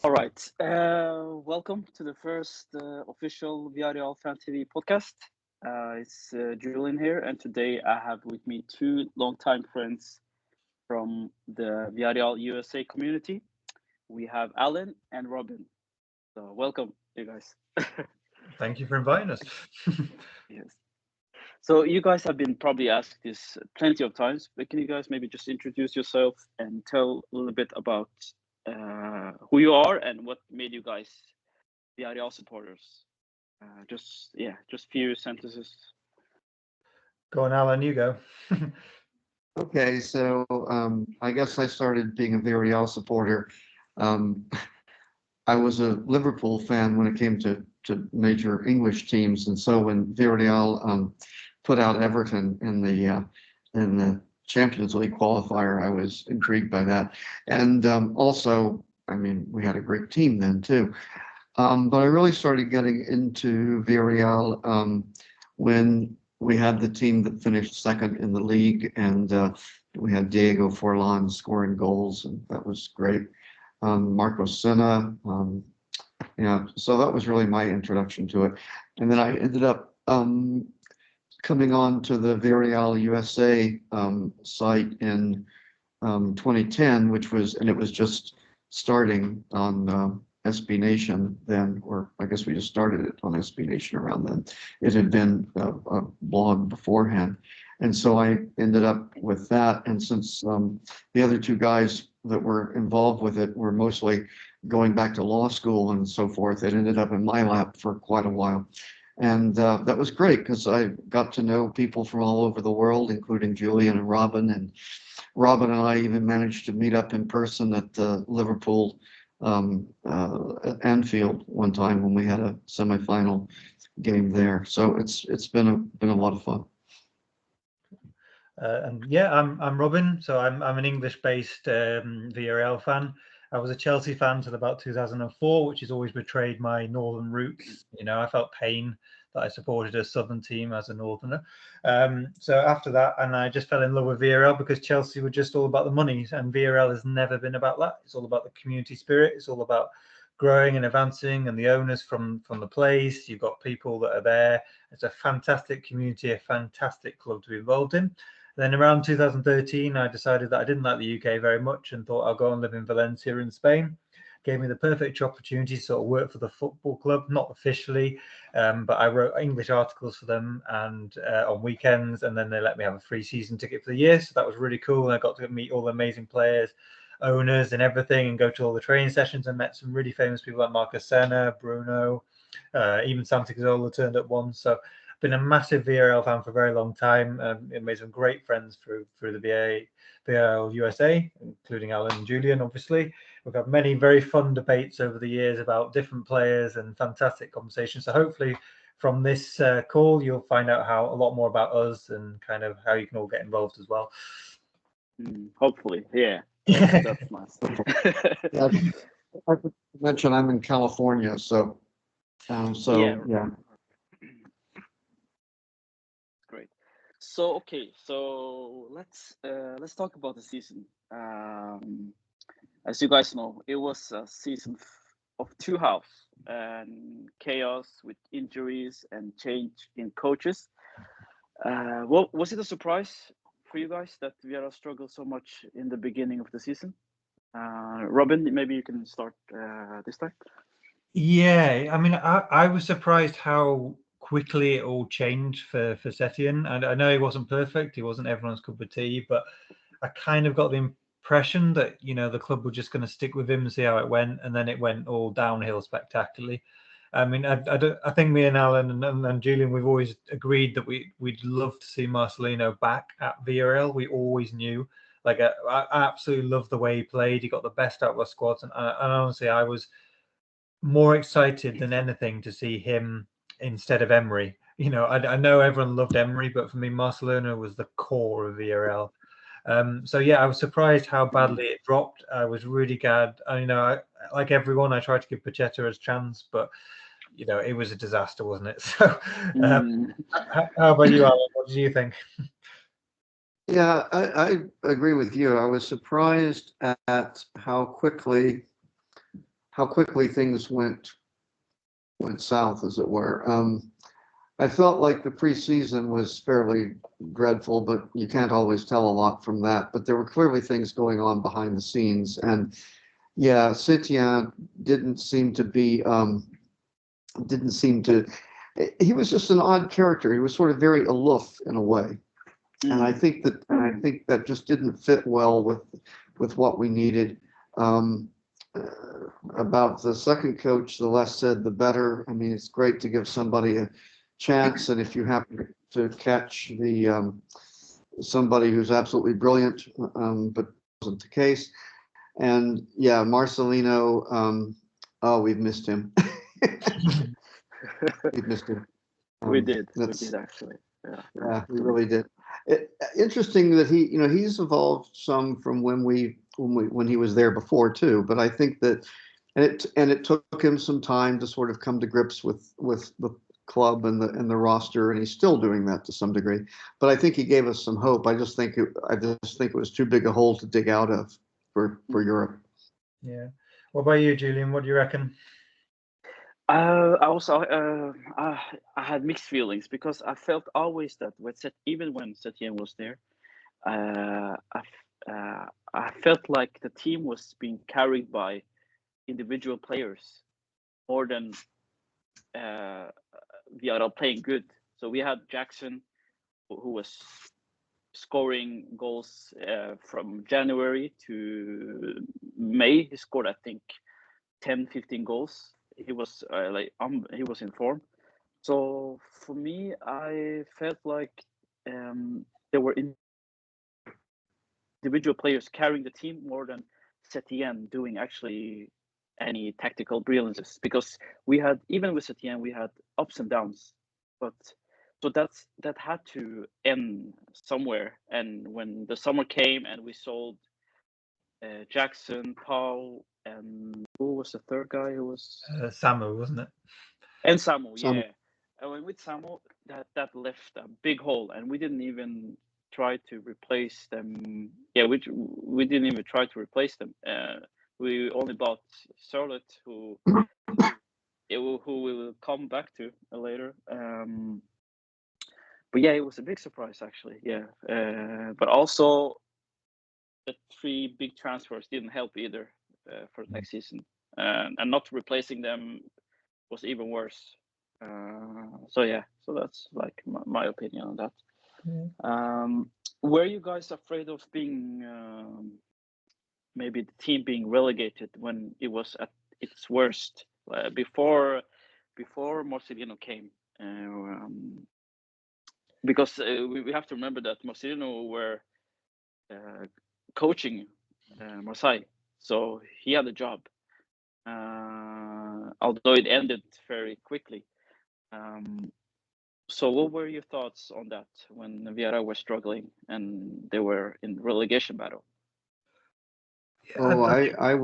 All right. Welcome to the first official Villarreal Fan TV podcast. It's Julian here, and today I have with me two longtime friends from the Villarreal USA community. We have Alan and Robin. So welcome, you guys. Thank you for inviting us. Yes. So you guys have been probably asked this plenty of times, but can you guys maybe just introduce yourself and tell a little bit about who you are and what made you guys Villarreal supporters? Just few sentences. Go on, Alan, you go. Okay, so I guess I started being a Villarreal supporter. Um, I was a Liverpool fan when it came to major English teams, and so when Villarreal put out Everton in the Champions League qualifier, I was intrigued by that. And also, I mean, we had a great team then too. But I really started getting into Villarreal when we had the team that finished second in the league, and we had Diego Forlan scoring goals, and that was great. Marco Senna, yeah, so that was really my introduction to it. And then I ended up coming on to the Villarreal USA site in 2010, and it was just starting on SB Nation then, or I guess we just started it on SB Nation around then. It had been a blog beforehand. And so I ended up with that. And since the other two guys that were involved with it were mostly going back to law school and so forth, it ended up in my lap for quite a while. And that was great because I got to know people from all over the world, including Julian and Robin. And Robin and I even managed to meet up in person at the Liverpool at Anfield one time when we had a semifinal game there. So it's been a lot of fun. And yeah, I'm Robin. So I'm an English-based Villarreal fan. I was a Chelsea fan till about 2004, which has always betrayed my northern roots. You know, I felt pain that I supported a southern team as a northerner. So after that, and I just fell in love with Villarreal because Chelsea were just all about the money, and Villarreal has never been about that. It's all about the community spirit. It's all about growing and advancing, and the owners from the place. You've got people that are there. It's a fantastic community, a fantastic club to be involved in. Then around 2013, I decided that I didn't like the UK very much and thought I'll go and live in Valencia in Spain. Gave me the perfect opportunity to sort of work for the football club, not officially, but I wrote English articles for them and on weekends, and then they let me have a free season ticket for the year. So that was really cool. And I got to meet all the amazing players, owners, and everything, and go to all the training sessions and met some really famous people like Marco Senna, Bruno, even Santi Cazorla turned up once. So been a massive VRL fan for a very long time. Made some great friends through the VRL USA, including Alan and Julian, obviously. We've had many very fun debates over the years about different players and fantastic conversations. So hopefully from this call, you'll find out a lot more about us and kind of how you can all get involved as well. Hopefully, yeah. That's nice. Yeah, I could mention I'm in California, so yeah. Great. So okay, so let's talk about the season. As you guys know, it was a season of two halves and chaos with injuries and change in coaches. Well, was it a surprise for you guys that Vieira struggled so much in the beginning of the season? Robin, maybe you can start this time. Yeah, I mean, I was surprised how quickly it all changed for Setien. And I know he wasn't perfect, he wasn't everyone's cup of tea, but I kind of got the impression that, you know, the club were just going to stick with him and see how it went, and then it went all downhill spectacularly. I mean, I think me and Alan and Julian, we've always agreed that we'd love to see Marcelino back at Villarreal. We always knew. Like, I absolutely loved the way he played. He got the best out of our squads, and honestly, I was more excited than anything to see him instead of Emery. You know, I know everyone loved Emery, but for me, Marcelino was the core of VRL. So yeah, I was surprised how badly it dropped. I was really glad. Like everyone, I tried to give Pochettino a chance, but you know, it was a disaster, wasn't it? So, how about you, Alan? What did you think? Yeah, I agree with you. I was surprised at how quickly how quickly things went south, as it were. I felt like the preseason was fairly dreadful, but you can't always tell a lot from that. But there were clearly things going on behind the scenes, and yeah, Setien didn't seem to be didn't seem to. He was just an odd character. He was sort of very aloof in a way, and I think that just didn't fit well with what we needed. Um, about the second coach, the less said, the better. I mean, it's great to give somebody a chance, and if you happen to catch the somebody who's absolutely brilliant, but wasn't the case. And yeah, Marcelino, oh, we've missed him. We've missed him. We did actually. Yeah, we really did. Interesting that he's evolved some from when he was there before too. But I think that, and it took him some time to sort of come to grips with the club and the roster, and he's still doing that to some degree. But I think he gave us some hope. I just think it was too big a hole to dig out of for Europe. Yeah. What about you, Julian? What do you reckon? I had mixed feelings because I felt always that even when Setien was there, I felt like the team was being carried by individual players more than Villarreal playing good. So we had Jackson, who was scoring goals from January to May. He scored, I think, 10, 15 goals. He was he was in form. So for me, I felt like there were individual players carrying the team more than Setien doing actually any tactical brilliances, because we had, even with Setien, we had ups and downs, but so that had to end somewhere. And when the summer came and we sold Jackson, Paul, and who was the third guy who was Samu, wasn't it? And Samu, yeah. And with Samu, that left a big hole, and we didn't even try to replace them. Yeah, we didn't even try to replace them. We only bought Charlotte, who we will come back to later. But yeah, it was a big surprise actually. Yeah, but also the 3 big transfers didn't help either for next season, and not replacing them was even worse. So that's like my opinion on that. Were you guys afraid of being maybe the team being relegated when it was at its worst before Marcelino came? Because we have to remember that Marcelino were coaching Marseille, so he had a job. Although it ended very quickly. So what were your thoughts on that when Villarreal were struggling and they were in relegation battle? Oh, I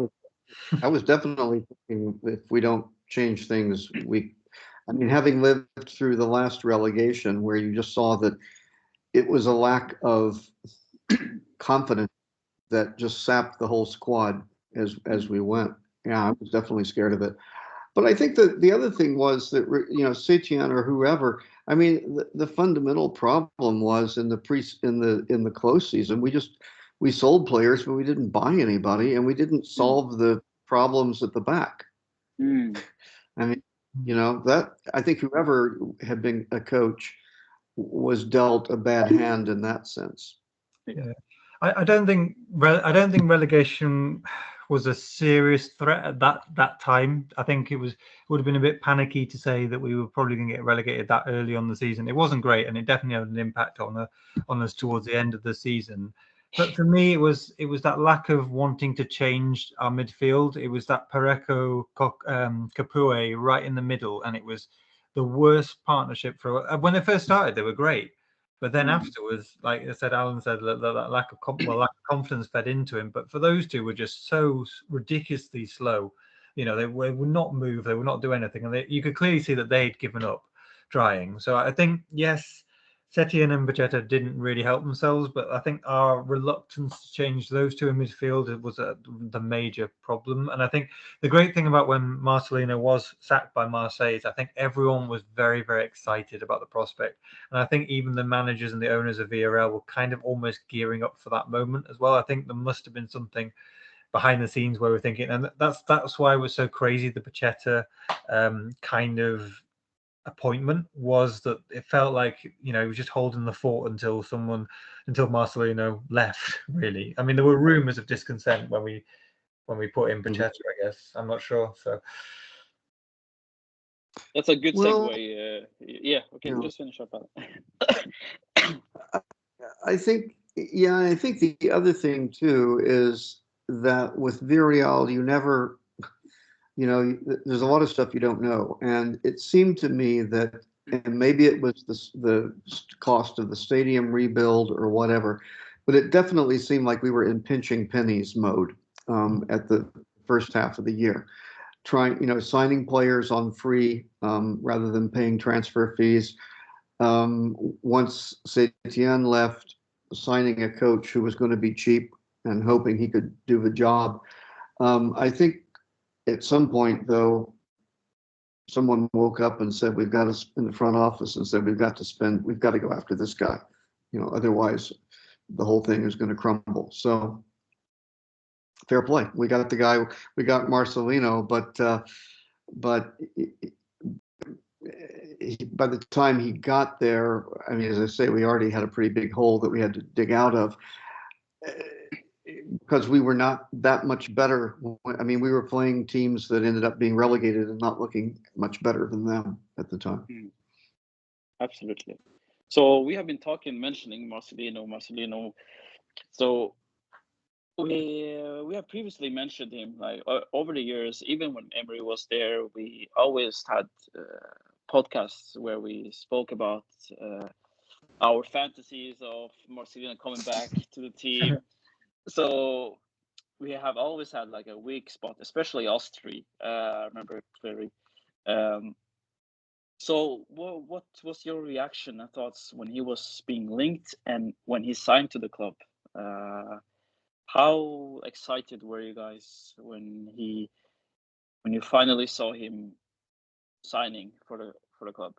was definitely thinking, if we don't change things, I mean, having lived through the last relegation where you just saw that it was a lack of confidence that just sapped the whole squad as we went. Yeah, I was definitely scared of it. But I think that the other thing was that, Setien or whoever, I mean, the fundamental problem was in the close season, we sold players, but we didn't buy anybody, and we didn't solve the problems at the back. I mean, that I think whoever had been a coach was dealt a bad hand in that sense. Yeah, I don't think relegation was a serious threat at that time. I think it would have been a bit panicky to say that we were probably going to get relegated that early on the season. It wasn't great, and it definitely had an impact on us towards the end of the season. But for me, it was that lack of wanting to change our midfield. It was that Parejo Capoue right in the middle, and it was the worst partnership for when they first started. They were great, but then afterwards, like I said, Alan said that lack of confidence fed into him. But for those two, were just so ridiculously slow. They would not move, they would not do anything, and you could clearly see that they had given up trying. So I think, yes, Setien and Bacheta didn't really help themselves, but I think our reluctance to change those two in midfield was the major problem. And I think the great thing about when Marcelino was sacked by Marseille is I think everyone was very, very excited about the prospect. And I think even the managers and the owners of Villarreal were kind of almost gearing up for that moment as well. I think there must have been something behind the scenes where we're thinking, and that's why it was so crazy. The Bacheta kind of appointment was that it felt like he was just holding the fort until Marcelino left. Really, I mean, there were rumors of discontent when we put in Bacheta. I guess I'm not sure. So that's a good Well, segue. Yeah, okay, you know, just finish up. I think, yeah, I think the other thing too is that with Villarreal, you never, there's a lot of stuff you don't know. And it seemed to me that, and maybe it was the cost of the stadium rebuild or whatever, but it definitely seemed like we were in pinching pennies mode at the first half of the year. Signing players on free rather than paying transfer fees. Once Setien left, signing a coach who was going to be cheap and hoping he could do the job. I think at some point, though, someone woke up and said, we've got to, in the front office, and said, we've got to go after this guy. Otherwise the whole thing is going to crumble. So fair play. We got the guy, we got Marcelino, but by the time he got there, I mean, as I say, we already had a pretty big hole that we had to dig out of because we were not that much better. I mean, we were playing teams that ended up being relegated and not looking much better than them at the time. Absolutely. So we have been mentioning Marcelino. So we have previously mentioned him like over the years. Even when Emery was there, we always had podcasts where we spoke about our fantasies of Marcelino coming back to the team. So we have always had like a weak spot, especially us three. I remember clearly. So what was your reaction and thoughts when he was being linked and when he signed to the club? How excited were you guys when you finally saw him signing for the club?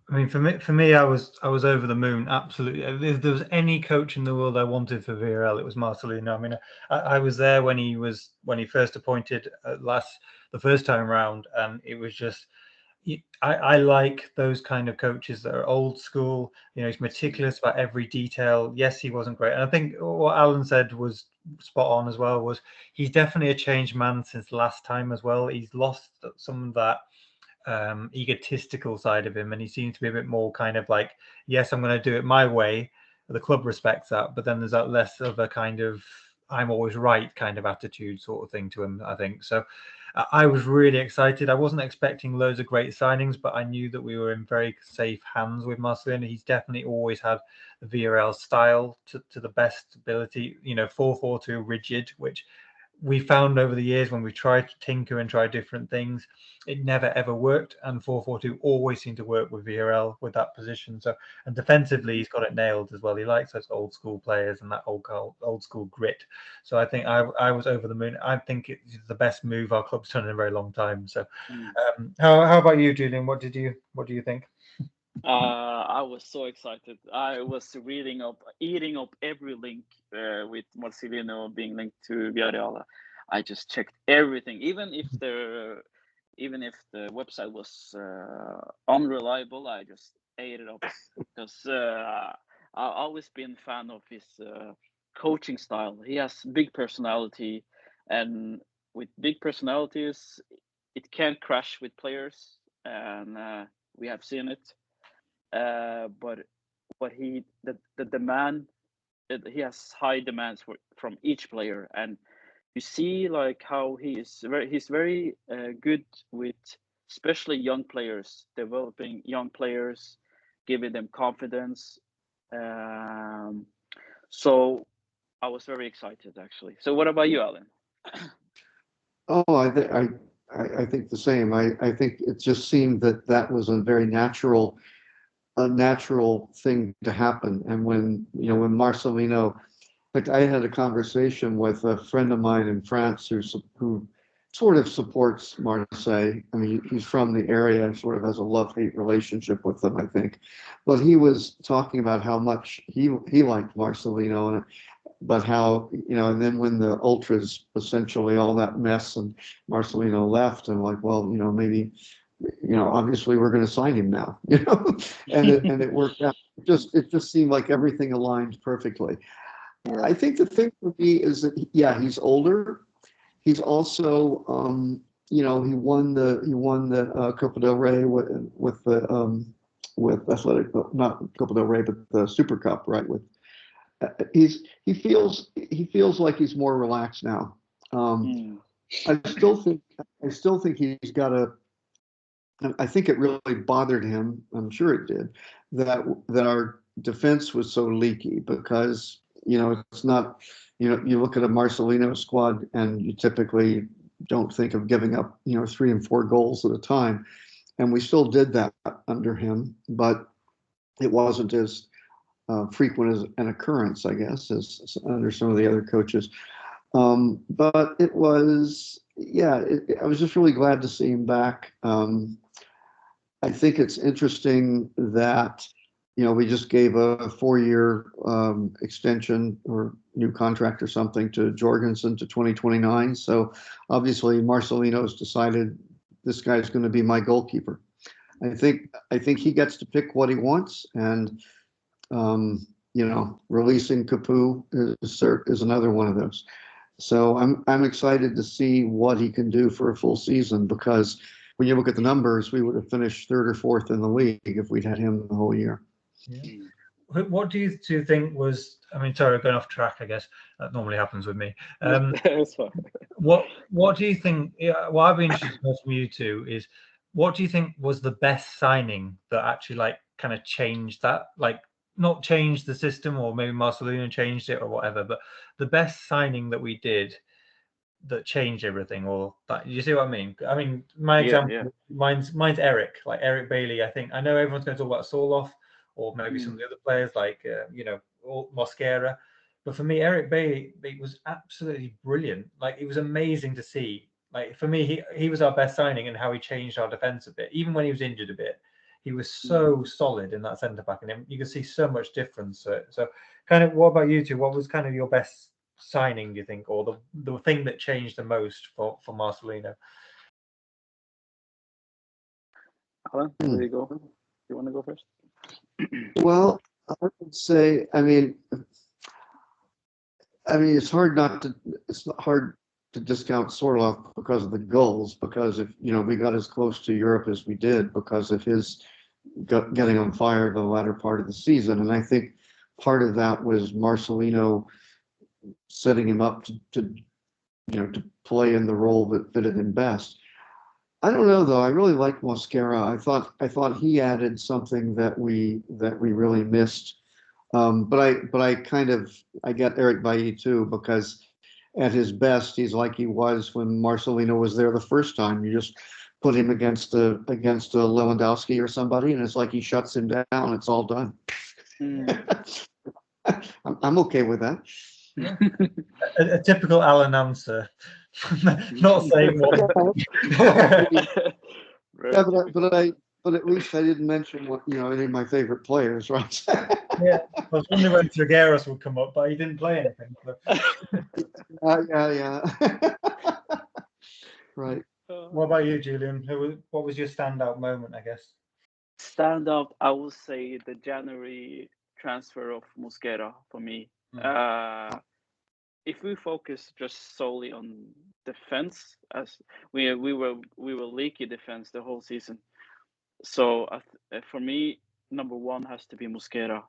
I mean, for me, I was over the moon. Absolutely. If there was any coach in the world I wanted for Villarreal, it was Marcelino. I mean, I was there when he first appointed the first time round, and it was just. I like those kind of coaches that are old school. He's meticulous about every detail. Yes, he wasn't great, and I think what Alan said was spot on as well. Was he's definitely a changed man since last time as well. He's lost some of that egotistical side of him, and he seems to be a bit more kind of like, yes, I'm going to do it my way. The club respects that, but then there's that less of a kind of I'm always right kind of attitude sort of thing to him, I think. So I was really excited. I wasn't expecting loads of great signings, but I knew that we were in very safe hands with Marcelino. He's definitely always had the VRL style to the best ability. 4-4-2 rigid, which we found over the years when we tried to tinker and try different things, it never ever worked. And 4-4-2 always seemed to work with VRL with that position. So, and defensively, he's got it nailed as well. He likes those old school players and that old school grit. So I think I was over the moon. I think it's the best move our club's done in a very long time. So, how about you, Julian? What do you think? I was so excited. I was eating up every link with Marcelino being linked to Villarreal. I just checked everything, even if the website was unreliable. I just ate it up because I've always been a fan of his coaching style. He has big personality, and with big personalities, it can crash with players, and we have seen it. But the demand, he has high demands from each player, and you see like how he's very good with especially young players, developing young players, giving them confidence. So I was very excited actually. So what about you, Alan? Oh, I think the same. I think it just seemed that was a very natural a natural thing to happen. And when Marcelino, like I had a conversation with a friend of mine in France who sort of supports Marseille. I mean, he's from the area, sort of has a love-hate relationship with them, I think. But he was talking about how much he liked Marcelino, but how, and then when the ultras, essentially all that mess and Marcelino left, and like, well, maybe, obviously we're going to sign him now, and it worked out. It just seemed like everything aligned perfectly. Yeah. I think the thing for me is that, yeah, he's older. He's also, he won the Copa del Rey with the with Athletic, not Copa del Rey, but the Super Cup, right? With he feels like he's more relaxed now. I still think he's got a. I think it really bothered him. I'm sure it did that our defense was so leaky because it's not. You look at a Marcelino squad and you typically don't think of giving up 3 and 4 goals at a time, and we still did that under him, but it wasn't as frequent as an occurrence, I guess, as under some of the other coaches. But it was, yeah, I was just really glad to see him back. I think it's interesting that, we just gave a 4-year extension or new contract or something to Jorgensen to 2029. So obviously Marcelino's decided this guy's going to be my goalkeeper. I think he gets to pick what he wants, and releasing Capu is another one of those. So I'm excited to see what he can do for a full season, because when you look at the numbers, we would have finished 3rd or 4th in the league if we'd had him the whole year. Yeah. What do you think was? I mean, sorry, going off track. I guess that normally happens with me. That's fine. What do you think? Yeah, what I'd be interested in from you two is, what do you think was the best signing that actually kind of changed that, not changed the system, or maybe Marcelino changed it or whatever, but the best signing that we did that changed everything, or that, you see what I mean? I mean, my example, mine's Eric, Eric Bailey. I know everyone's going to talk about Soloff, or maybe some of the other players or Mosquera, but for me, Eric Bailey was absolutely brilliant. It was amazing to see. For me, he was our best signing, and how he changed our defense a bit. Even when he was injured a bit, he was so solid in that centre back, and you can see so much difference. So, kind of, what about you two? What was kind of your best signing, do you think, or the thing that changed the most for Marcelino? Alan, there you go. You want to go first? Well, I would say, I mean, it's hard to discount Sorloth because of the goals, because if we got as close to Europe as we did because of his getting on fire the latter part of the season, and I think part of that was Marcelino setting him up to play in the role that fitted him best. I don't know though. I really liked Mosquera. I thought he added something that we really missed. But I get Eric Bailly too, because at his best he's like he was when Marcelino was there the first time. You just put him against a Lewandowski or somebody, and it's like he shuts him down. It's all done. I'm okay with that. Yeah. a typical Alan answer. Not saying what. Yeah, but at least I didn't mention any of my favorite players, right? Yeah, I was wondering when Trigueros would come up, but he didn't play anything. So. Yeah. Right. What about you, Julian? What was your standout moment, I guess? Standout, I will say the January transfer of Mosquera for me. If we focus just solely on defense, as we were leaky defense the whole season. So for me, number one has to be Mosquera.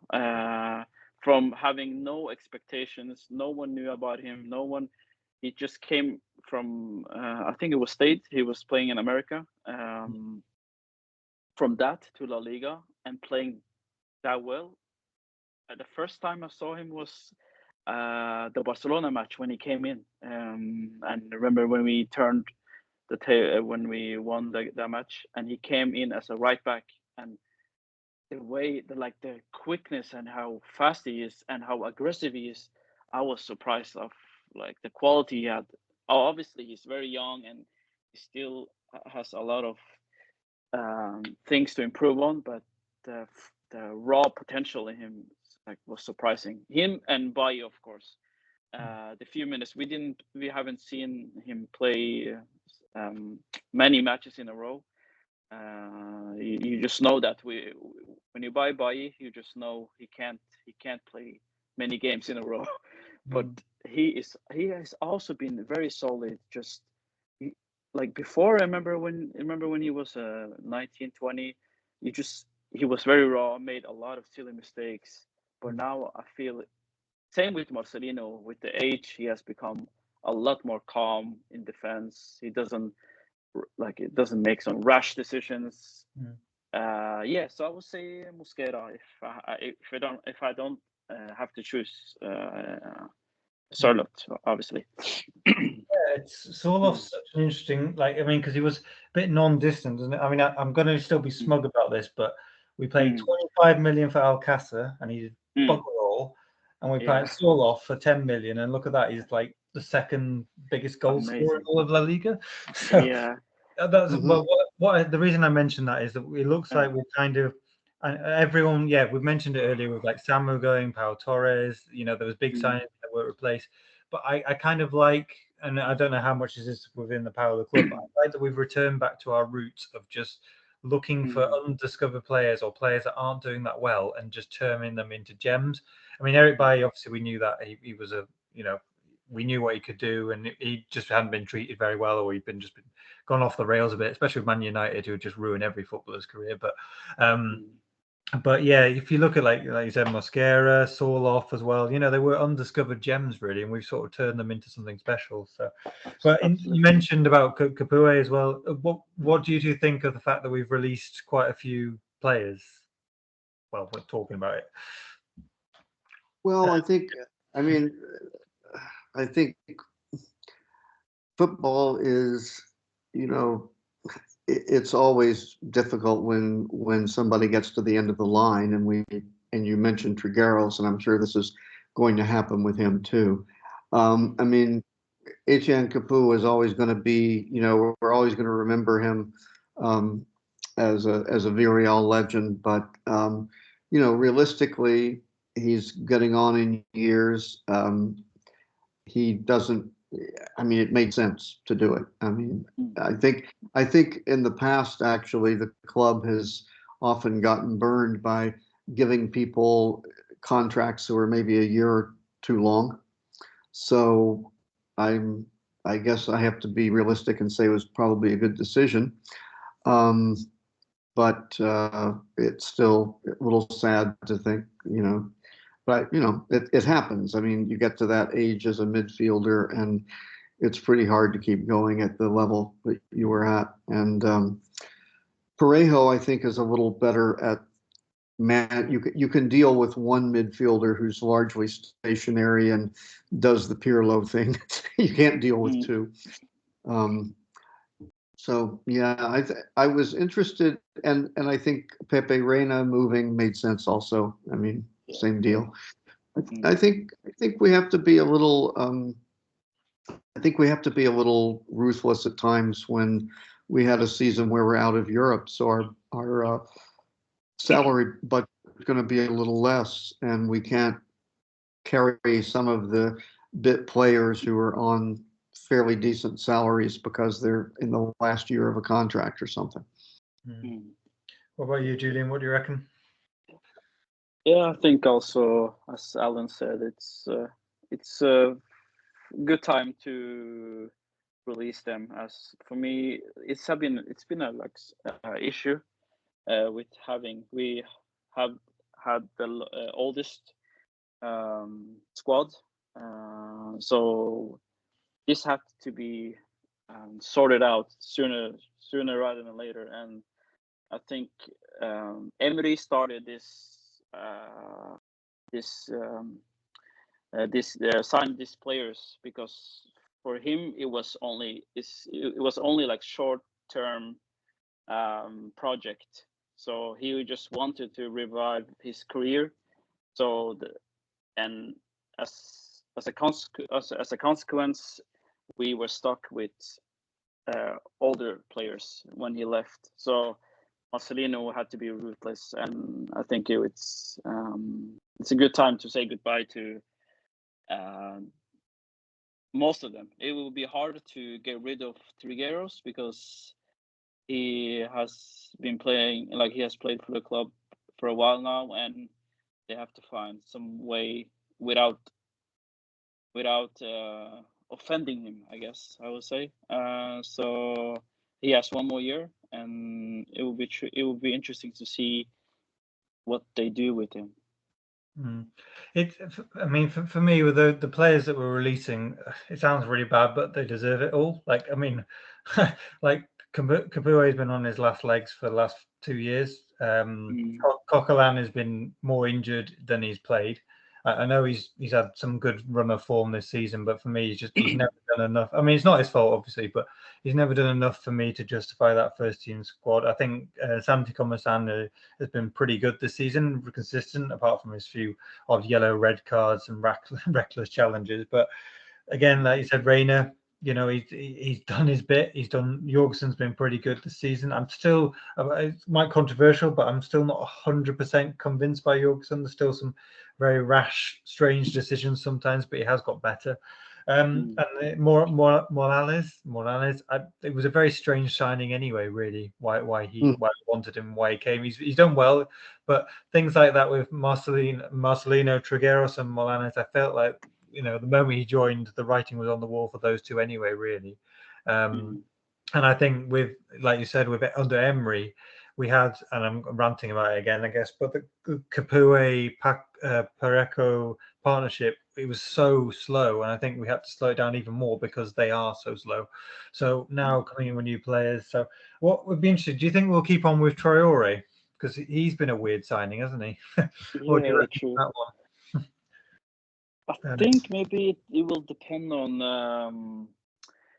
From having no expectations, no one knew about him. He just came from I think it was State. He was playing in America. From that to La Liga and playing that well. The first time I saw him was the Barcelona match when he came in, and remember when we turned when we won that match, and he came in as a right back, and the way, the quickness and how fast he is and how aggressive he is, I was surprised of like the quality he had. Oh, obviously he's very young and he still has a lot of things to improve on, but the raw potential in him like was surprising. Him and Bayo, of course. The few minutes we haven't seen him play many matches in a row. You just know that when you buy Bayi, you just know he can't play many games in a row. But he has also been very solid. Just he, like before, I remember when he was 19, 20, he was very raw, made a lot of silly mistakes. But now I feel same with Marcelino. With the age, he has become a lot more calm in defense. He doesn't make some rash decisions. Yeah, so I would say Mosquera if I don't have to choose Charlotte, obviously. It's Sorloth's such an interesting, like, I mean, because he was a bit non-distant, isn't it? I mean, I'm going to still be smug about this, but we paid 25 million for Alcácer, and he's bugger all, and we paid Sorloth for 10 million, and look at that, he's like the second biggest goal scorer in all of La Liga. So Yeah. that's what the reason I mentioned that is that it looks like we're kind of. And everyone, we've mentioned it earlier with like Samu going, Pau Torres, there was big signings that were replaced. But I kind of like, and I don't know how much is this within the power of the club, but I like that we've returned back to our roots of just looking for undiscovered players or players that aren't doing that well and just turning them into gems. I mean, Eric Bailly, obviously we knew that he was we knew what he could do, and he just hadn't been treated very well, or he'd been gone off the rails a bit, especially with Man United, who just ruin every footballer's career. But yeah, if you look at like you said, Mosquera, Sorloth as well, they were undiscovered gems really, and we've sort of turned them into something special. So, but you mentioned about Capoue as well. What do you think of the fact that we've released quite a few players? Well, we're talking about it. Well, I think football is, it's always difficult when somebody gets to the end of the line, and you mentioned Trigueros, and I'm sure this is going to happen with him too. I mean, Etienne Capoue is always going to be, we're always going to remember him as a Villarreal legend, but realistically, he's getting on in years. He doesn't. I mean, it made sense to do it. I mean, I think in the past, actually, the club has often gotten burned by giving people contracts who are maybe a year or too long. So I guess I have to be realistic and say it was probably a good decision. But it's still a little sad to think, but it happens. I mean, you get to that age as a midfielder, and it's pretty hard to keep going at the level that you were at. And Parejo, I think, is a little better at man. You can deal with one midfielder who's largely stationary and does the Pirlo thing. You can't deal with two. So yeah, I was interested, and I think Pepe Reina moving made sense also. I mean, same deal. I think we have to be a little. I think we have to be a little ruthless at times when we had a season where we're out of Europe, so our salary budget is going to be a little less, and we can't carry some of the bit players who are on fairly decent salaries because they're in the last year of a contract or something. What about you, Julian? What do you reckon? Yeah, I think also, as Alan said, it's a good time to release them. As for me, it's been a issue with we have had the oldest squad, so this had to be sorted out sooner rather than later. And I think Emery started sign these players because for him it was only like short term project. So he just wanted to revive his career. So and as a consequence, we were stuck with older players when he left. So Marcelino had to be ruthless, and I think it's a good time to say goodbye to most of them. It will be hard to get rid of Trigueros because he has been playing, like he has played for the club for a while now, and they have to find some way without offending him, I guess I would say. So he has one more year, and it will be interesting to see what they do with him. I mean, for me, with the players that we're releasing, it sounds really bad, but they deserve it all. Like, I mean, like Capoue has been on his last legs for the last 2 years. Coquelin has been more injured than he's played. I know he's had some good run of form this season, but for me, he's never done enough. I mean, it's not his fault, obviously, but he's never done enough for me to justify that first team squad. I think Santi Comesan has been pretty good this season, consistent, apart from his few odd yellow, red cards and reckless challenges. But again, like you said, Reina, you know, he's done his bit. Jorgensen's been pretty good this season. I'm still, it's quite controversial, but I'm still not 100% convinced by Jorgensen. There's still some very rash, strange decisions sometimes, but he has got better. And Morales, it was a very strange signing anyway, really, why he wanted him, why he came. He's done well, but things like that with Marcelino, Trigueros and Morales, I felt like, you know, the moment he joined, the writing was on the wall for those two anyway, really. And I think with, like you said, with under Emery, we had, and I'm ranting about it again, I guess, but the Capoue Pareco partnership, it was so slow, and I think we had to slow it down even more because they are so slow. So now coming in with new players. So what would be interesting? Do you think we'll keep on with Traore? Because he's been a weird signing, hasn't he? What do you reckon True. that one? I think maybe it will depend on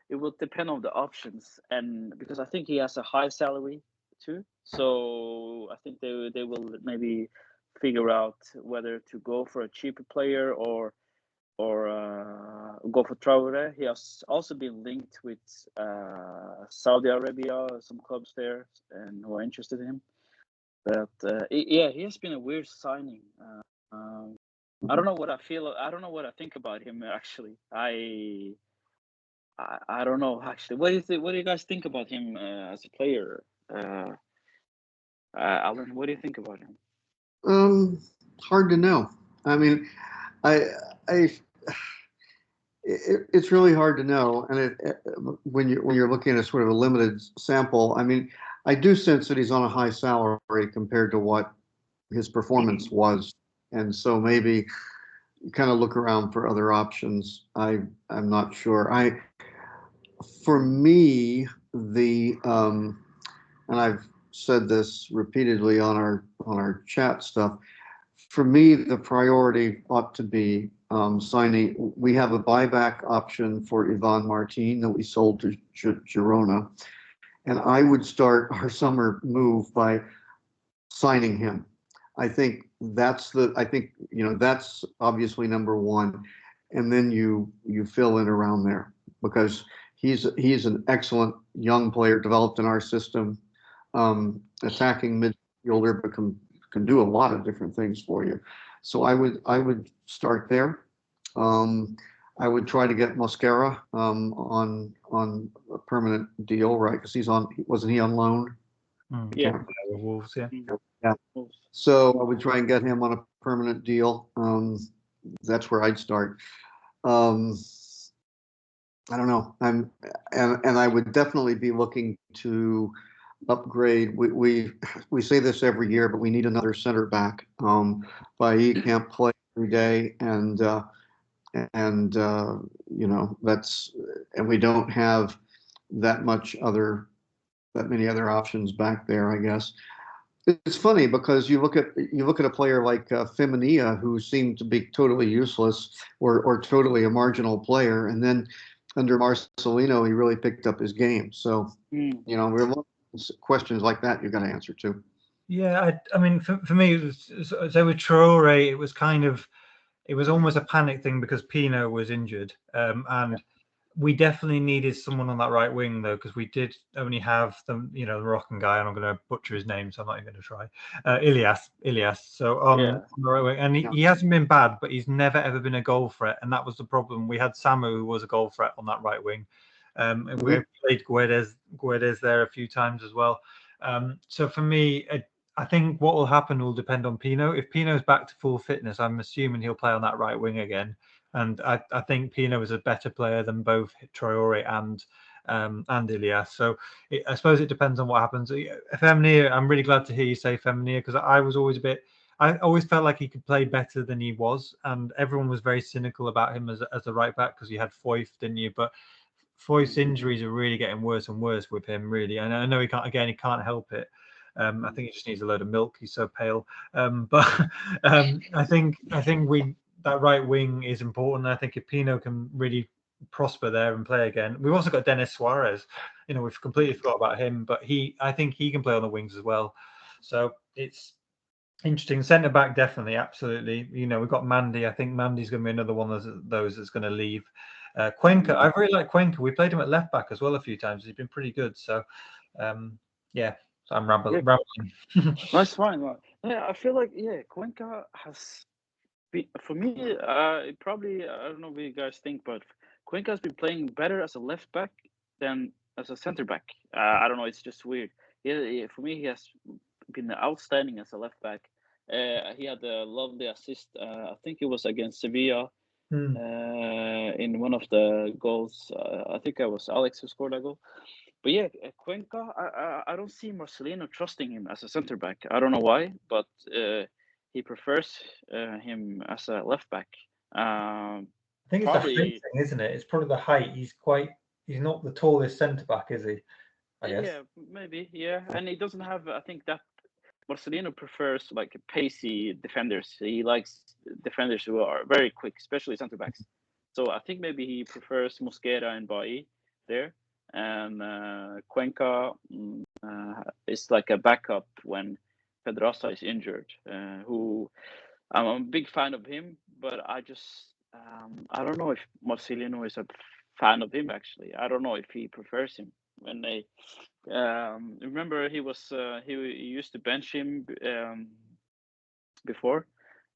the options, and because I think he has a high salary too, so I think they will maybe figure out whether to go for a cheaper player or go for Traore. He has also been linked with Saudi Arabia, some clubs there, and who are interested in him. But yeah, he has been a weird signing. I don't know what I feel. I don't know what I think about him. Actually, I don't know. Actually, what do you think? What do you guys think about him as a player? Alan, what do you think about him? Hard to know. I mean, it's really hard to know, and when you're looking at sort of a limited sample. I mean, I do sense that he's on a high salary compared to what his performance was, and so maybe you kind of look around for other options. I'm not sure. For me, and I've said this repeatedly on our chat stuff. For me, the priority ought to be signing. We have a buyback option for Ivan Martin that we sold to Girona, and I would start our summer move by signing him. I think that's obviously number one, and then you fill in around there, because he's an excellent young player developed in our system, attacking midfielder, but can do a lot of different things for you. So I would start there. I would try to get Mosquera on a permanent deal, right? Because wasn't he on loan? Yeah. Wolves, yeah. Yeah. So I would try and get him on a permanent deal. That's where I'd start. I don't know. And I would definitely be looking to upgrade. We say this every year, but we need another center back. He can't play every day, and you know, and we don't have that many other options back there, I guess. It's funny because you look at a player like Femenia, who seemed to be totally useless or totally a marginal player, and then under Marcelino he really picked up his game. So you know, we're questions like that you got to answer too. Yeah, I mean, for me, it was, so with Traore, it was kind of, it was almost a panic thing because Pino was injured, and we definitely needed someone on that right wing though, because we did only have the Moroccan guy, and I'm going to butcher his name, so I'm not even going to try. Ilias. So on the right wing, and he hasn't been bad, but he's never ever been a goal threat, and that was the problem. We had Samu, who was a goal threat on that right wing. And we played Guedes there a few times as well. So for me, I think what will happen will depend on Pino. If Pino's back to full fitness, I'm assuming he'll play on that right wing again. And I think Pino is a better player than both Traore and Ilias. So I suppose it depends on what happens. Femnier, I'm really glad to hear you say Femnier, because I was always I always felt like he could play better than he was, and everyone was very cynical about him as a right back because you had Foyth, didn't you? But Foyth's injuries are really getting worse and worse with him, really. And I know he can't help it. I think he just needs a load of milk. He's so pale. But I think that right wing is important. I think if Pino can really prosper there and play again. We've also got Denis Suarez. We've completely forgot about him, but I think he can play on the wings as well. So it's interesting. Centre back, definitely, absolutely. We've got Mandy. I think Mandy's going to be another one of those that's going to leave. Cuenca, I really like Cuenca. We played him at left back as well a few times. He's been pretty good. So, yeah. So I'm rambling. That's fine. Yeah, I feel like Cuenca has been, for me. Probably, I don't know what you guys think, but Cuenca has been playing better as a left back than as a center back. I don't know. It's just weird. Yeah, for me, he has been outstanding as a left back. He had a lovely assist. I think it was against Sevilla. In one of the goals. I think it was Alex who scored that goal. But yeah, Cuenca, I don't see Marcelino trusting him as a center back. I don't know why, but he prefers him as a left back. I think it's a height thing, isn't it? It's probably the height. He's not the tallest centre back, is he? I guess. Yeah, maybe. Yeah, and he doesn't have. I think that Marcelino prefers like pacey defenders. He likes defenders who are very quick, especially center backs. So I think maybe he prefers Mosquera and Bailly there, and Cuenca is like a backup when Pedraza is injured. Who I'm a big fan of him, but I don't know if Marcelino is a fan of him. Actually, I don't know if he prefers him when they. Remember, he used to bench him before,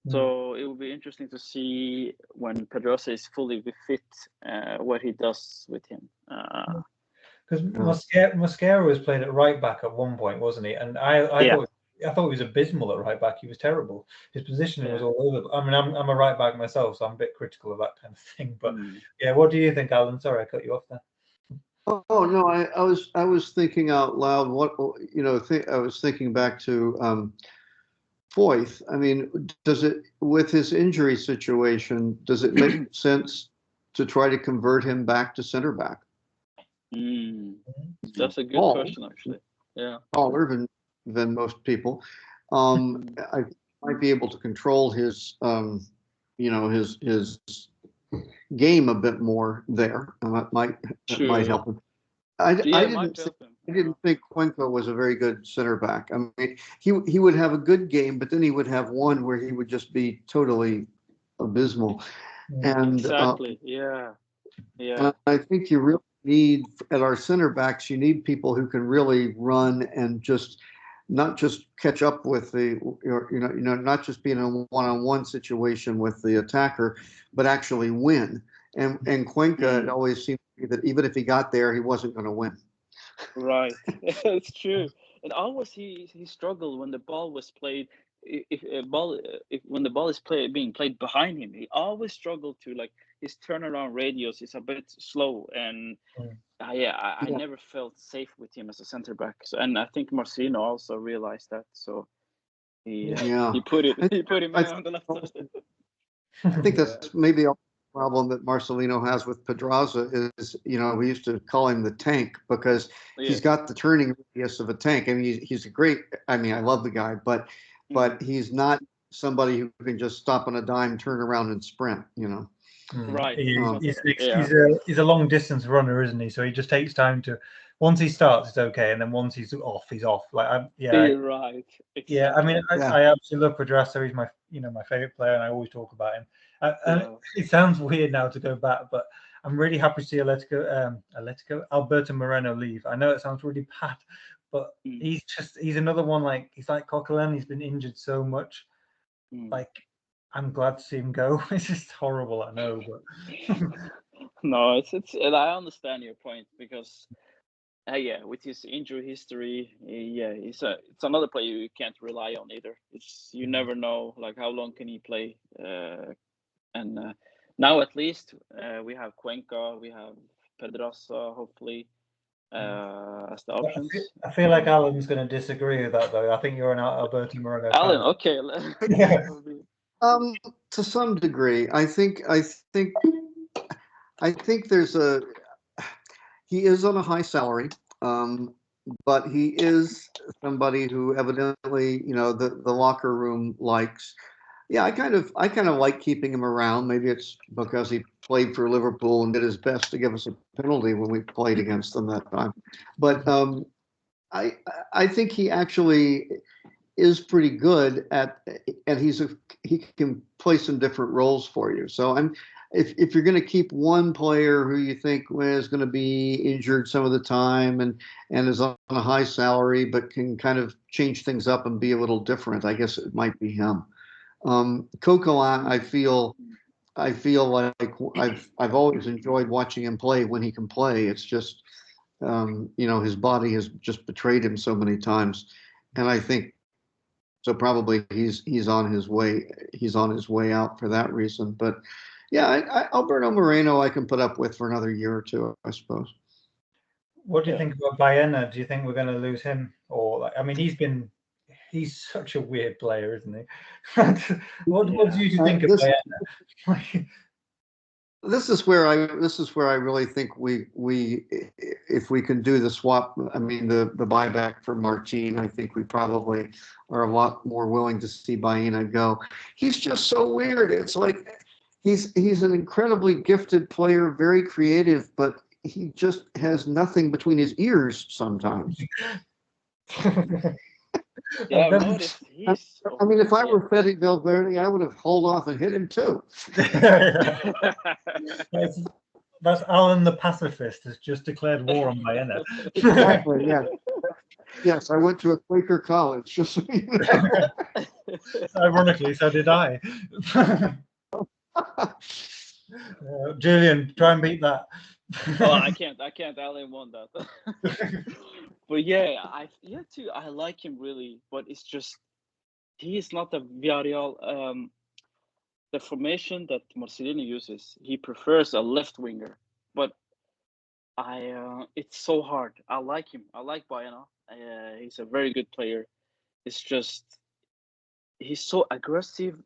so it will be interesting to see when Pedrosa is fully fit what he does with him. Because Mosquera was playing at right back at one point, wasn't he? And I thought he was abysmal at right back. He was terrible. His positioning was all over. I mean, I'm a right back myself, so I'm a bit critical of that kind of thing. But yeah, what do you think, Alan? Sorry, I cut you off there. Oh no, I was thinking out loud. I was thinking back to Foyth. I mean, with his injury situation, does it make sense to try to convert him back to center back? That's a good question, actually. Yeah, taller than most people. I might be able to control his his game a bit more there. That might help him. I didn't think Cuenca was a very good center back. I mean, he would have a good game, but then he would have one where he would just be totally abysmal. And exactly, yeah. I think you really need at our center backs. You need people who can really run and not just catch up with not just be in a one-on-one situation with the attacker, but actually win. And Cuenca, it always seemed to me that even if he got there, he wasn't going to win. Right, it's true. And always he struggled when the ball was played. When the ball is being played behind him, he always struggled to his turnaround radius is a bit slow, and I never felt safe with him as a center back. So, and I think Marcelino also realized that. So he put him on the left side. I think that's maybe a problem that Marcelino has with Pedraza is, we used to call him the tank because he's got the turning radius of a tank. I mean, he's a great. I mean, I love the guy, but he's not somebody who can just stop on a dime, turn around, and sprint. Right. He's a long distance runner, isn't he? So he just takes time to once he starts, it's okay, and then once he's off, he's off. Like, You're right. yeah. I mean, Exactly. I absolutely love Pedraza. He's my favorite player, and I always talk about him. And Yeah. it sounds weird now to go back, but I'm really happy to see Alberto Moreno leave. I know it sounds really bad, but Mm. he's another one. He's like Coquelin. He's been injured so much. Mm. I'm glad to see him go. It's just horrible, I know, but No, and I understand your point because yeah, with his injury history, yeah, it's another player you can't rely on either. You never know like how long can he play, and now at least we have Cuenca, we have Pedraza, hopefully as the options. I feel like Alan's going to disagree with that, though. I think you're an Alberto Moreno Alan, fan. okay, Yeah. To some degree, I think there's he is on a high salary, but he is somebody who evidently, the locker room likes. Yeah, I kind of like keeping him around. Maybe it's because he played for Liverpool and did his best to give us a penalty when we played against them that time. But I I think he actually is pretty good and he can play some different roles for you. So if you're going to keep one player who you think is going to be injured some of the time and is on a high salary but can kind of change things up and be a little different, I guess it might be him. Coquelin, I feel like I've always enjoyed watching him play when he can play. It's just his body has just betrayed him so many times, and I think so. Probably he's on his way. He's on his way out for that reason. But yeah, Alberto Moreno I can put up with for another year or two, I suppose. What do you think about Baena? Do you think we're going to lose him, or I mean, he's such a weird player, isn't he? What do you think of Baena? This is where I really think we if we can do the swap, I mean the buyback for Martin, I think we probably are a lot more willing to see Baena go. He's just so weird. It's like he's an incredibly gifted player, very creative, but he just has nothing between his ears sometimes. Yeah, I've noticed I mean, if I were Fede Valverde, I would have held off and hit him too. That's Alan the pacifist has just declared war on Baena. Exactly. Yeah. Yes, I went to a Quaker college. Just so you know. Ironically, so did I. Julian, try and beat that. Oh, I can't. Alan won that. But yeah, too. I like him really, but it's just he is not the Villarreal. The formation that Marcelino uses, he prefers a left winger. But it's so hard. I like him. I like Baena. He's a very good player. It's just he's so aggressive.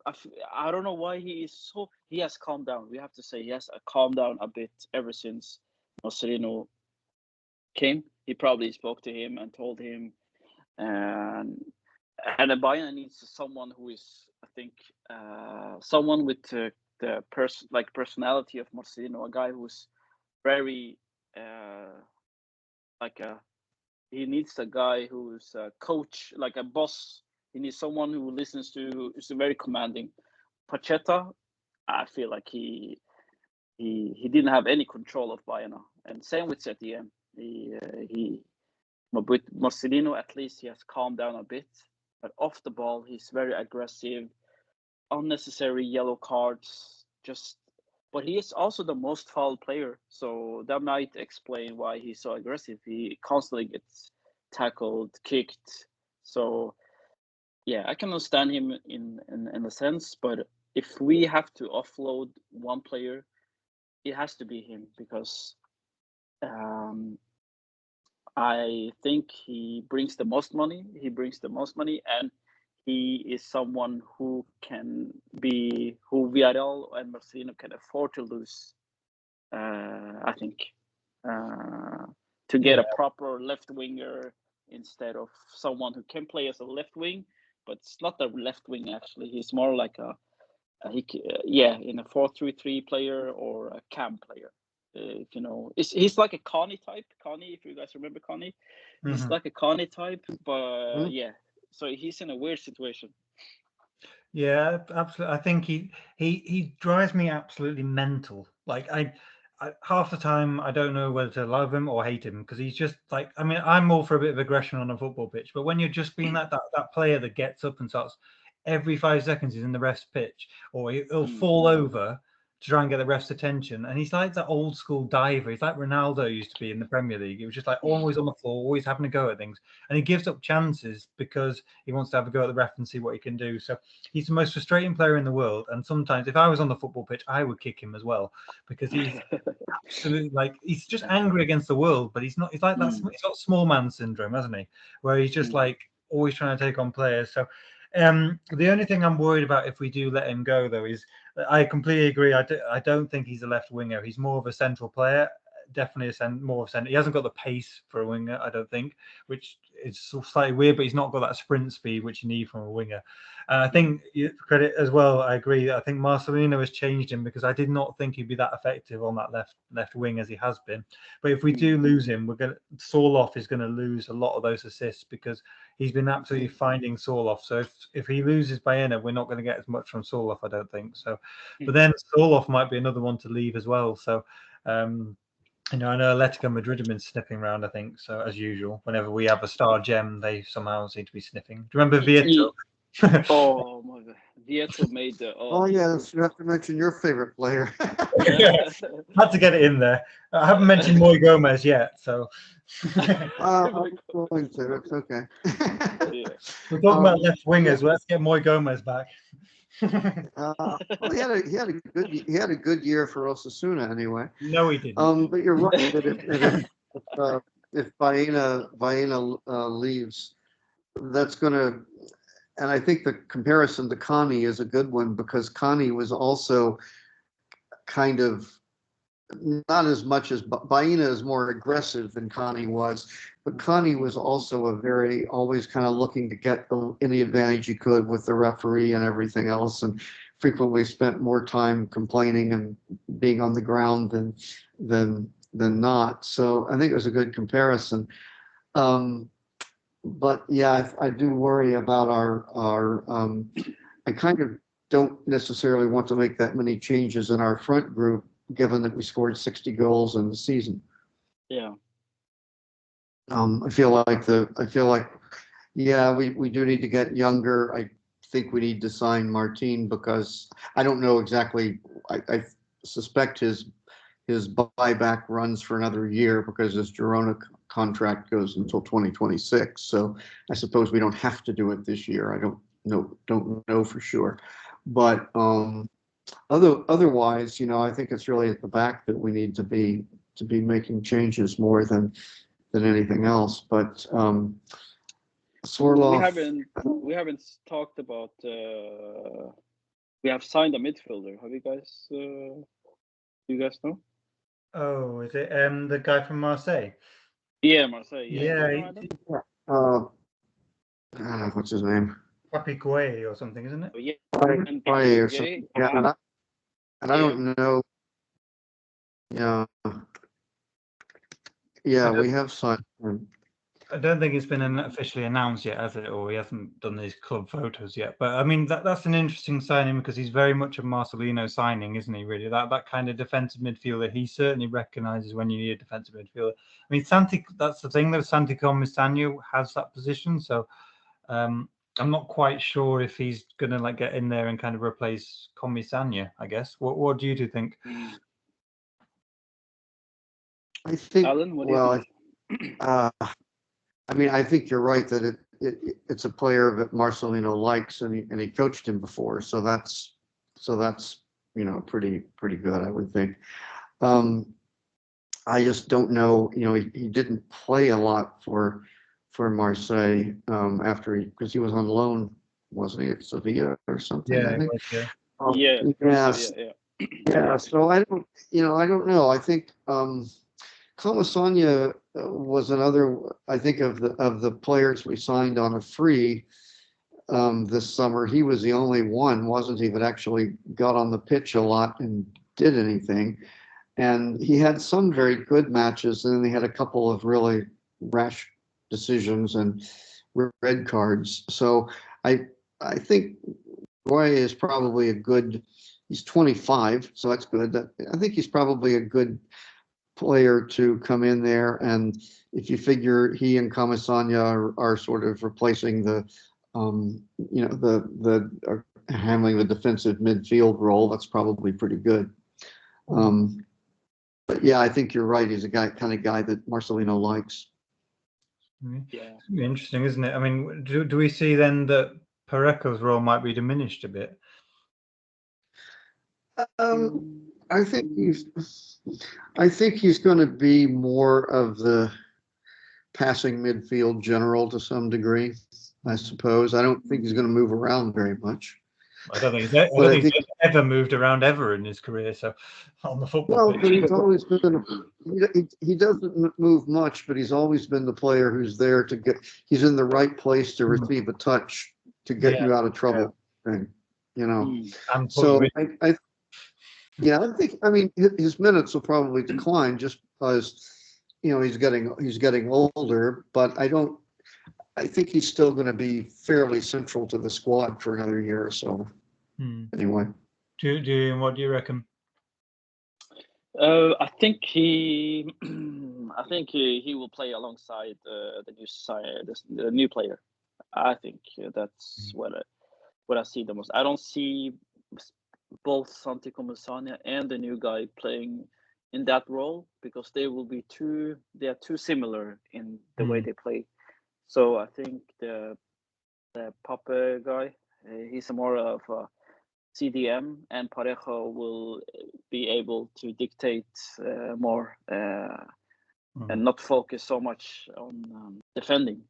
I don't know why he has calmed down. We have to say he has calmed down a bit ever since Marcelino came. He probably spoke to him and told him, and Bayern needs someone who is, I think, someone with the personality of Marcelino, a guy who's very like a he needs a guy who's a coach, like a boss. He needs someone who listens to, is very commanding. Pacheta, I feel like he didn't have any control of Bayern, and same with Setien. With Marcelino, at least he has calmed down a bit, but off the ball, he's very aggressive, unnecessary yellow cards. But he is also the most foul player, so that might explain why he's so aggressive. He constantly gets tackled, kicked. So yeah, I can understand him in a sense, but if we have to offload one player, it has to be him because I think he brings the most money. And he is someone who Villarreal and Marcelino can afford to lose. I think to get a proper left winger instead of someone who can play as a left wing, but it's not a left wing actually. He's more like in a 4-3-3 player or a cam player. If you know, he's like a Connie type. Connie, if you guys remember Connie, he's Mhm. like a Connie type, but Mhm. yeah. So he's in a weird situation. Yeah, absolutely. I think he drives me absolutely mental. Like I half the time I don't know whether to love him or hate him because he's just like, I mean, I'm all for a bit of aggression on a football pitch, but when you're just being that player that gets up and starts every 5 seconds he's in the ref's pitch, or he'll Mm. fall over to try and get the ref's attention, and he's like that old school diver. He's like Ronaldo used to be in the Premier League. He was just like always on the floor, always having a go at things, and he gives up chances because he wants to have a go at the ref and see what he can do. So he's the most frustrating player in the world. And sometimes, if I was on the football pitch, I would kick him as well because he's absolutely like he's just angry against the world. But he's not. He's like that. Mm. He's got small man syndrome, hasn't he? Where he's just Mm. like always trying to take on players. So the only thing I'm worried about if we do let him go, though, is I completely agree. I don't think he's a left winger. He's more of a central player. Definitely more of a centre. He hasn't got the pace for a winger, I don't think, which is slightly weird, but he's not got that sprint speed which you need from a winger. And I think credit as well. I agree. I think Marcelino has changed him because I did not think he'd be that effective on that left wing as he has been. But if we do lose him, Sorloth is going to lose a lot of those assists because he's been absolutely finding Sorloth. So if he loses Baena, we're not going to get as much from Sorloth, I don't think. So, but then Sorloth might be another one to leave as well. So. I know Atletico Madrid have been sniffing around, I think. So, as usual, whenever we have a star gem, they somehow seem to be sniffing. Do you remember Vieto? Oh my God, Vieto made the. Oh yes, you have to mention your favorite player. Had to get it in there. I haven't mentioned Moy Gomez yet, so. I'm going to. It's okay. Yeah. We're talking about left wingers. Yeah. Let's get Moy Gomez back. Well, he had a good year for Osasuna anyway. No, he didn't. But you're right that if Baena leaves, that's going to. And I think the comparison to Connie is a good one because Connie was also kind of not as much as Baena is more aggressive than Connie was, but Connie was also always kind of looking to get any advantage he could with the referee and everything else, and frequently spent more time complaining and being on the ground than not. So I think it was a good comparison. But yeah, I do worry about our I kind of don't necessarily want to make that many changes in our front group, given that we scored 60 goals in the season. Yeah. I feel like, yeah, we do need to get younger. I think we need to sign Martin because I don't know exactly. I suspect his buyback runs for another year because his Girona contract goes until 2026. So I suppose we don't have to do it this year. I don't know for sure, but otherwise, I think it's really at the back that we need to be making changes more than anything else. But Sorloth, we haven't talked about. We have signed a midfielder. Have you guys? You guys know? Oh, is it the guy from Marseille? Yeah, Marseille. Yeah. What's his name? Papi Gueye or something, isn't it? Oh, yeah. Gueye or something. Yeah, and I don't know. Yeah, we have signed him. I don't think it's been officially announced yet, has it? Or he hasn't done these club photos yet. But I mean, that's an interesting signing because he's very much a Marcelino signing, isn't he? Really, that kind of defensive midfielder. He certainly recognises when you need a defensive midfielder. I mean, that's the thing though. Santi Comisano has that position, so I'm not quite sure if he's going to get in there and kind of replace Comisano. I guess. What do you two think? I think. Alan, what do you think? I mean, I think you're right that it's a player that Marcelino likes, and he coached him before, so that's pretty good, I would think. I just don't know, he didn't play a lot for Marseille because he was on loan, wasn't he, at Sevilla or something? Yeah, I think. Yeah. So I don't know. I think Comasagna was another, I think, of the players we signed on a free this summer. He was the only one, wasn't he, that actually got on the pitch a lot and did anything. and he had some very good matches, and then he had a couple of really rash decisions and red cards. So I think Roy is probably a good. He's 25, so that's good. I think he's probably a good player to come in there, and if you figure he and Kamasanya are sort of replacing the, handling the defensive midfield role, that's probably pretty good. But yeah, I think you're right. He's a kind of guy that Marcelino likes. Yeah, It's gonna be interesting, isn't it? I mean, do we see then that Pareko's role might be diminished a bit? I think he's going to be more of the passing midfield general to some degree, I suppose. I don't think he's going to move around very much. I don't think he's ever moved around ever in his career. So on the football pitch, but he's always been. He doesn't move much, but he's always been the player who's there to get. He's in the right place to receive a touch to get you out of trouble. So I think. I mean, his minutes will probably decline just because he's getting older. But I think he's still going to be fairly central to the squad for another year or so. Anyway, what do you reckon? I think he will play alongside the new player. I think that's what I see the most. I don't see both Santi Comasania and the new guy playing in that role because they are too similar in the way they play. So I think the Pape guy, he's more of a CDM, and Parejo will be able to dictate more and not focus so much on defending.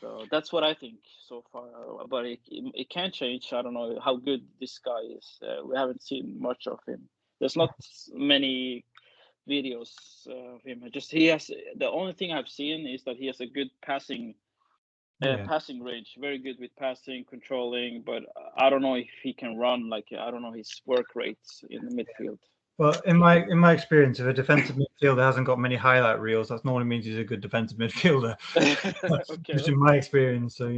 So that's what I think so far, but it can change. I don't know how good this guy is. We haven't seen much of him. There's not many videos of him. The only thing I've seen is that he has a good passing range, very good with passing, controlling, but I don't know if he can run. I don't know his work rates in the midfield. Well, in my experience, if a defensive midfielder hasn't got many highlight reels, that normally means he's a good defensive midfielder. Just in my experience, so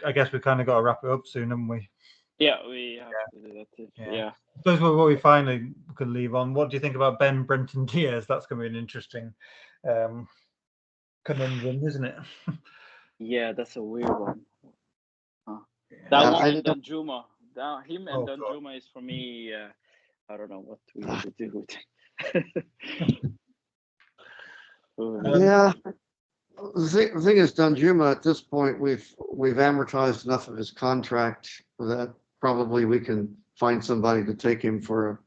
I guess we kind of got to wrap it up soon, haven't we? Yeah, we have to do that too. Yeah. I suppose what we finally could leave on. What do you think about Ben Brenton Diaz? That's going to be an interesting conundrum, isn't it? Yeah, that's a weird one. That one and Danjuma. Him and Danjuma is for me. I don't know what we should do with it. The thing is, Danjuma at this point, we've amortized enough of his contract that probably we can find somebody to take him for a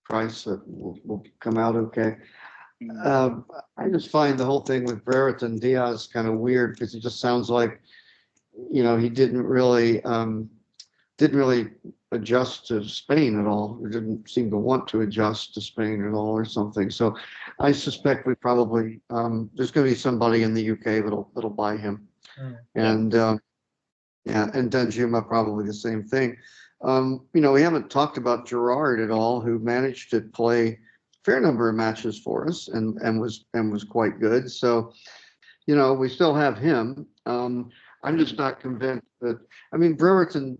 price that will come out okay. I just find the whole thing with Brereton Diaz kind of weird because it just sounds like he didn't really adjust to Spain at all. He didn't seem to want to adjust to Spain at all or something. So I suspect we probably there's going to be somebody in the UK that'll buy him, and Danjuma probably the same thing. We haven't talked about Gerard at all, who managed to play a fair number of matches for us and was quite good. So we still have him. I'm just not convinced that. I mean, Brereton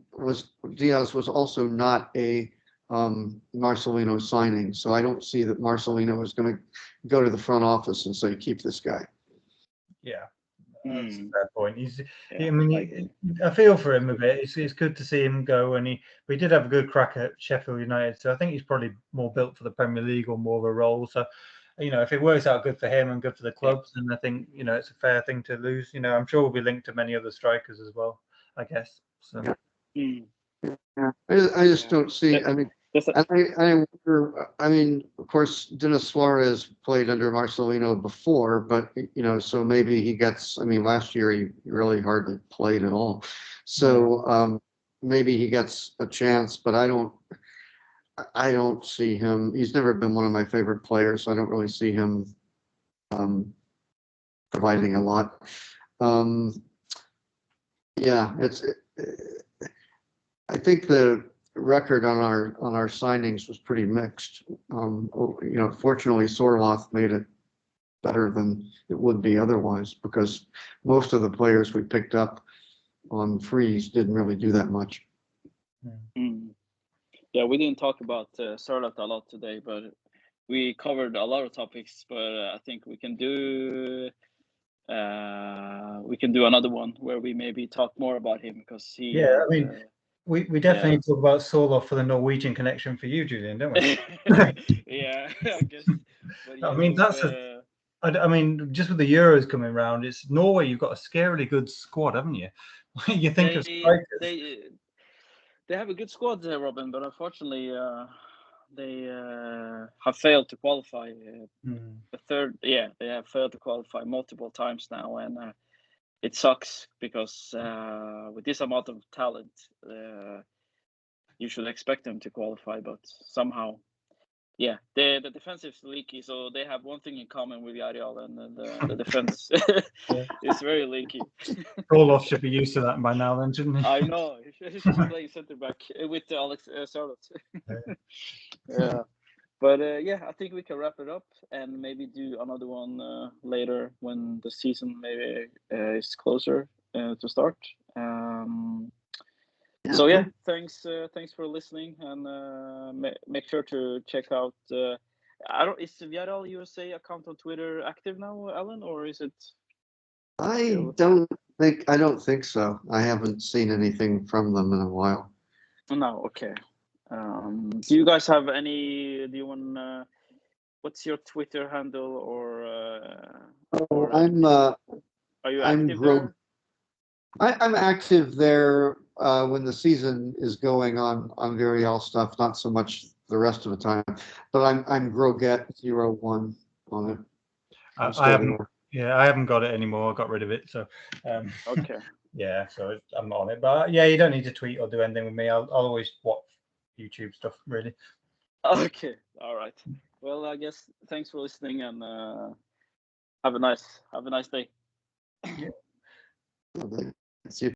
Diaz was also not a Marcelino signing, so I don't see that Marcelino is going to go to the front office and say keep this guy. Yeah, that's a fair point. I feel for him a bit. It's good to see him go, and we did have a good crack at Sheffield United, so I think he's probably more built for the Premier League or more of a role. So. If it works out good for him and good for the clubs, then I think, it's a fair thing to lose. I'm sure we'll be linked to many other strikers as well, I guess. So. I just don't see. I mean, I wonder. I mean, of course, Denis Suarez played under Marcelino before, but so maybe he gets. I mean, last year he really hardly played at all, so maybe he gets a chance. But I don't see him. He's never been one of my favorite players, so I don't really see him providing a lot. I think record on our signings was pretty mixed. Fortunately, Sorloth made it better than it would be otherwise, because most of the players we picked up on freeze didn't really do that much. Yeah, we didn't talk about Sorloth a lot today, but we covered a lot of topics. But I think we can do another one where we maybe talk more about him, because he. Yeah, I mean, we definitely talk about Sorloth for the Norwegian connection for you, Julian, don't we? Yeah, I guess. But I mean, I mean, just with the Euros coming around, it's Norway. You've got a scarily good squad, haven't you? You think of strikers. They have a good squad, Robin, but unfortunately, they have failed to qualify. They have failed to qualify multiple times now, and it sucks, because with this amount of talent, you should expect them to qualify, but somehow. Yeah, the defense is leaky, so they have one thing in common with Villarreal, and the defense is very leaky. Roloff should be used to that by now, then, shouldn't he? I know. He should be playing center back with Alex Sarlet. Yeah, but I think we can wrap it up and maybe do another one later when the season maybe is closer to start. So thanks for listening, and make sure to check out. Is the Villarrealusa account on Twitter active now, Alan, or is it? I don't think so. I haven't seen anything from them in a while. No, okay. Do you guys have any? Do you want? What's your Twitter handle, or are you active there? I'm active there when the season is going on Villarreal stuff, not so much the rest of the time. But I'm Groget01 on it. I haven't got it anymore. I got rid of it. So okay. Yeah, so I'm not on it. But yeah, you don't need to tweet or do anything with me. I'll always watch YouTube stuff, really. Okay. All right. Well, I guess thanks for listening, and have a nice day. Yeah. See you.